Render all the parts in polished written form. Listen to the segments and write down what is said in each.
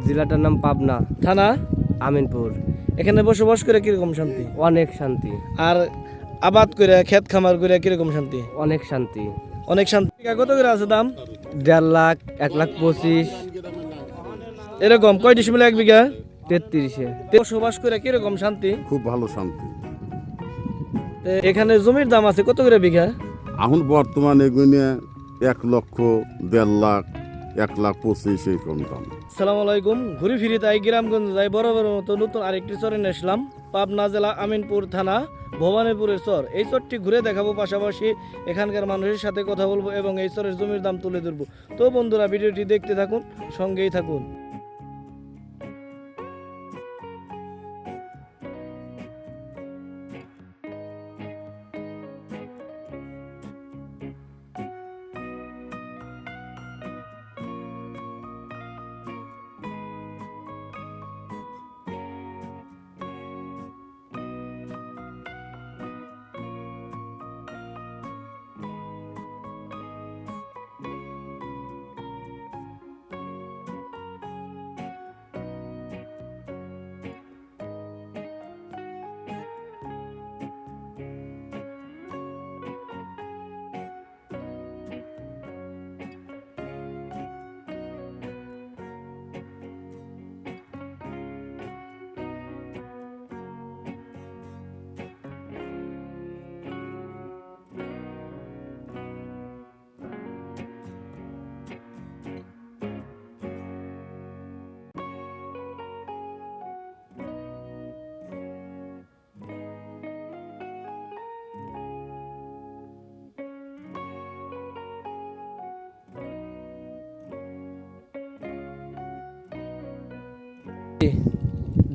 জেলাটার নাম পাবনা, থানা আমিনপুর। এখানে বসবাস করে কিরকম শান্তি? অনেক শান্তি, আর আবাদ করে ক্ষেত খামার করে কিরকম শান্তি? অনেক শান্তি। অনেক শান্তি। কত করে আছে দাম? 1.5 লাখ, 1,25,000, এরকম কয় ডিসিমেল 1 বিঘা? 33-এ। বসবাস করে কিরকম শান্তি? খুব ভালো শান্তি। এখানে জমির দাম আছে কত করে বিঘা? এখন বর্তমানে এগুলো 1 লক্ষ, 1.5 লাখ, 1,25,000 এরকম দাম। আসসালামু আলাইকুম। ঘুরি ফিরি তাই গ্রামগঞ্জ যাই বরাবর মতো নতুন আরেকটি চরে নিয়ে আসলাম। পাবনা জেলা আমিনপুর থানা ভবানীপুরের চর। এই চরটি ঘুরে দেখাবো, পাশাপাশি এখানকার মানুষের সাথে কথা বলবো এবং এই চরের জমির দাম তুলে ধরবো। তো বন্ধুরা, ভিডিওটি দেখতে থাকুন, সঙ্গেই থাকুন।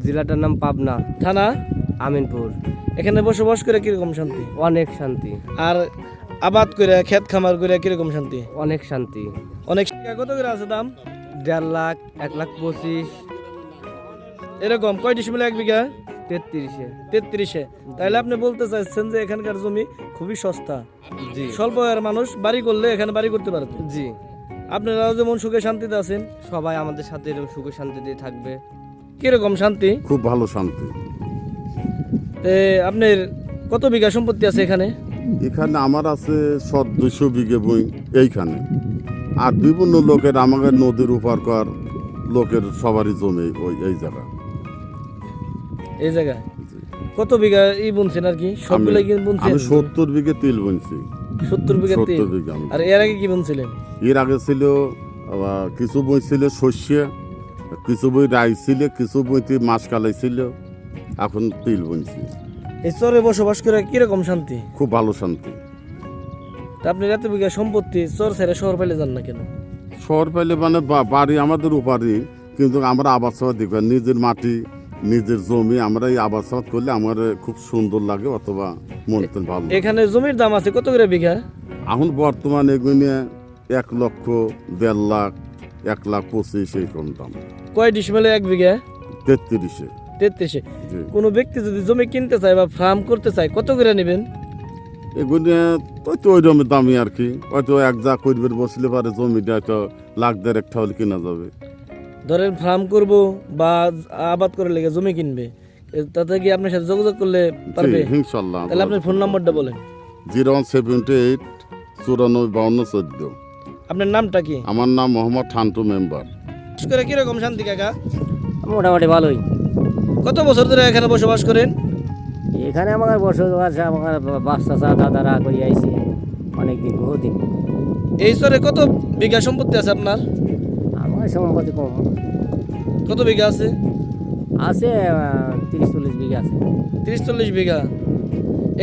জেলাটার নাম পাবনা, থানা আমিনপুর। এখানে বসবাস করে কিরকম শান্তি? অনেক শান্তি, আর আবাদ করে ক্ষেত খামার করে কিরকম শান্তি? অনেক শান্তি। অনেক কত করে আছে দাম? 1.5 লাখ, 1,25,000, এরকম কয় ডিসিমেল 1 বিঘা? 33-এ। 33-এ। তাহলে আপনি বলতে চাইছেন যে এখানকার জমি খুবই সস্তা, জি স্বল্প আয়ের মানুষ বাড়ি করলে এখানে বাড়ি করতে পারবে। জি, আপনারাও যেমন সুখে শান্তিতে আছেন, সবাই আমাদের সাথে এরকম সুখে শান্তিতে থাকবে। কিরকম শান্তি? খুব ভালো শান্তি। আপনার কত বিঘা সম্পত্তি আছে এখানে? এখানে আমার আছে 200 বিঘে বই এইখানে। আর বিভিন্ন লোকের আমাদের নদীর উপরকার লোকের সবারই জমি এই জায়গা। এই জায়গায় কত বিঘা বুনছেন আর কি? সবগুলো কি বুনছেন? আমি 70 বিঘে তিল বুনছি। 70 বিঘা 70 তিল। বিঘা আমি। আর এর আগে কি বুনছিলেন? এর আগে ছিল কিছু বই ছিল শস্য, কিছু বই রাই ছিল, কিছু বইতে মাছ কালাই ছিল। এখন তিল বুনছি। এই চরে বসবাস করে কিরকম শান্তি? খুব ভালো শান্তি। তা আপনি এত বিঘা সম্পত্তি চর ছেড়ে শহর পাইলে যান না কেন? শহর পাইলে মানে বাড়ি আমাদের উপারি, কিন্তু আমরা আবাদ সাবাদ দেখি নিজের মাটি, নিজের জমি, আমরা এই আবাদ সাবাদ করলে আমার খুব সুন্দর লাগে, অথবা মন ভালো লাগে। এখানে জমির দাম আছে কত করে বিঘা? এখন বর্তমানে এগুলো 1 লক্ষ, 1.5 লাখ, 1,25,000 এরকম দাম। কয় ডিসিমেলে 1 বিঘা? 33-এ। 33-এ। জি। কোনো ব্যক্তি যদি জমি কিনতে চায় বা ফার্ম করতে চায় কত করে নেবেন? এগুলো তো ওই রকমের দামি আর কি। হয়তো এক যা করবে বসলে পারে জমিটা হয়তো 1,50,000 একটা হলে কেনা যাবে। ধরেন ফার্ম করব বা আবাদ করে লেগে জমি কিনবে, তাতে কি আপনার সাথে যোগাযোগ করলে পারবে? জি, ইনশাল্লাহ। তাহলে আপনার ফোন নাম্বারটা বলেন। 0178 94 52 14। আপনার নামটা কি? আমার নাম মোহাম্মদ ঠান্টু মেম্বার। বিশেষ করে কিরকম শান্তি কাকা? মোটামুটি ভালোই। কত বছর ধরে এখানে বসবাস করেন? এখানে আমার বসবাস আমার বাচ্চা চা দাদারা করে আইছে অনেকদিন, বহুদিন। এই চরে কত বিঘা সম্পত্তি আছে আপনার? আমার সম্পত্তি কম কত বিঘা আছে? আছে, 30-40 বিঘা আছে। 30-40 বিঘা।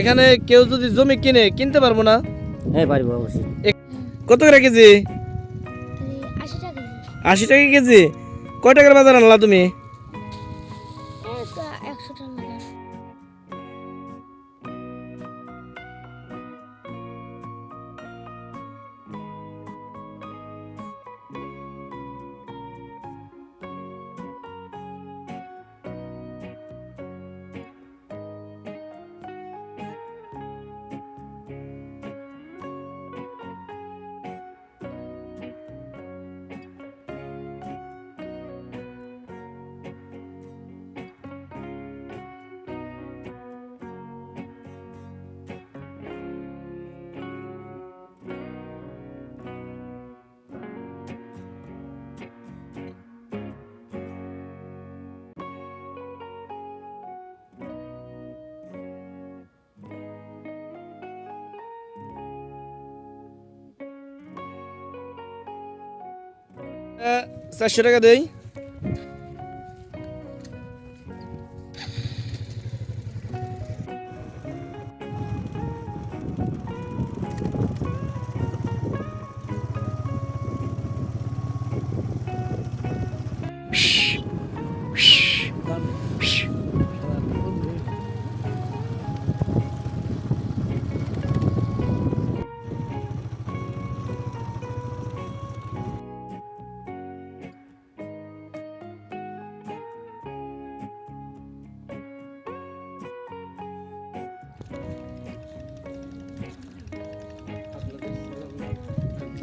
এখানে কেউ যদি জমি কিনতে পারবো না? হ্যাঁ, পারিব অবশ্যই। কত করে কেজি? 80 টাকা কেজি। 80 টাকা কেজি। কয় টাকার বাজার আনলা তুমি? এই তো 100 টাকা লাগে। 400 টাকা দেই।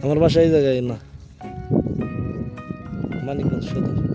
আমার বাসা এই জায়গায় না, মানিকগঞ্জ সদর।